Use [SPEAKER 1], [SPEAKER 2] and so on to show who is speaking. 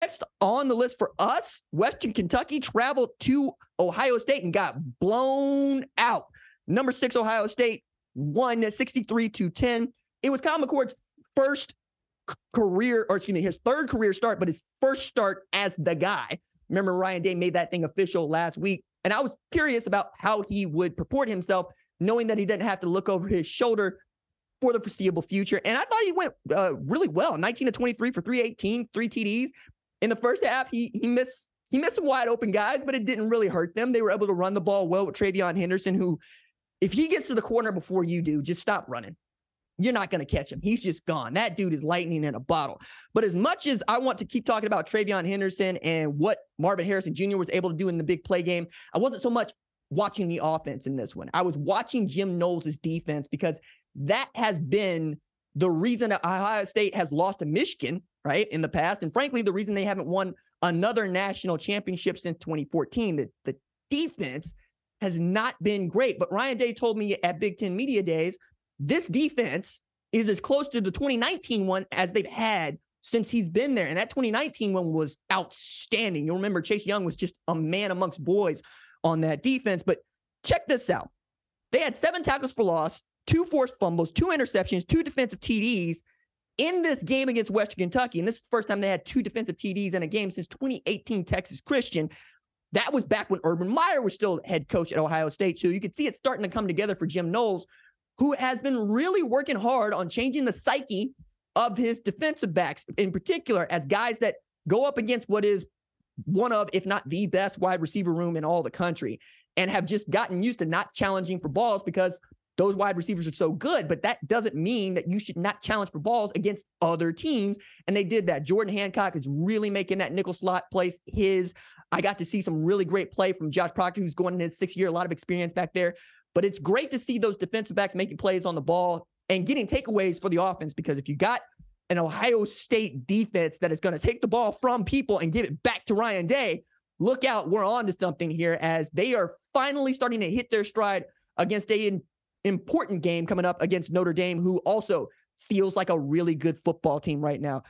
[SPEAKER 1] Next on the list for us, Western Kentucky traveled to Ohio State and got blown out. Number 6 Ohio State won 63-10. It was Kyle McCord's his third career start, but his first start as the guy. Remember, Ryan Day made that thing official last week. And I was curious about how he would purport himself, knowing that he didn't have to look over his shoulder for the foreseeable future. And I thought he went really well. 19 of 23 for 318, 3 TDs. In the first half, he missed some wide open guys, but it didn't really hurt them. They were able to run the ball well with TreVeyon Henderson, who, if he gets to the corner before you do, just stop running. You're not going to catch him. He's just gone. That dude is lightning in a bottle. But as much as I want to keep talking about TreVeyon Henderson and what Marvin Harrison Jr. was able to do in the big play game, I wasn't so much watching the offense in this one. I was watching Jim Knowles' defense, because that has been the reason that Ohio State has lost to Michigan, right, in the past. And frankly, the reason they haven't won another national championship since 2014. The defense has not been great. But Ryan Day told me at Big Ten Media Days, this defense is as close to the 2019 one as they've had since he's been there. And that 2019 one was outstanding. You'll remember Chase Young was just a man amongst boys on that defense. But check this out. They had 7 tackles for loss, 2 forced fumbles, 2 interceptions, 2 defensive TDs in this game against Western Kentucky. And this is the first time they had 2 defensive TDs in a game since 2018 Texas Christian. That was back when Urban Meyer was still head coach at Ohio State. So you could see it starting to come together for Jim Knowles, who has been really working hard on changing the psyche of his defensive backs, in particular, as guys that go up against what is one of, if not the best wide receiver room in all the country, and have just gotten used to not challenging for balls because those wide receivers are so good. But that doesn't mean that you should not challenge for balls against other teams. And they did that. Jordan Hancock is really making that nickel slot place his. I got to see some really great play from Josh Proctor, who's going in his 6th year, a lot of experience back there. But it's great to see those defensive backs making plays on the ball and getting takeaways for the offense, because if you got an Ohio State defense that is going to take the ball from people and give it back to Ryan Day, look out, we're on to something here, as they are finally starting to hit their stride against an important game coming up against Notre Dame, who also feels like a really good football team right now.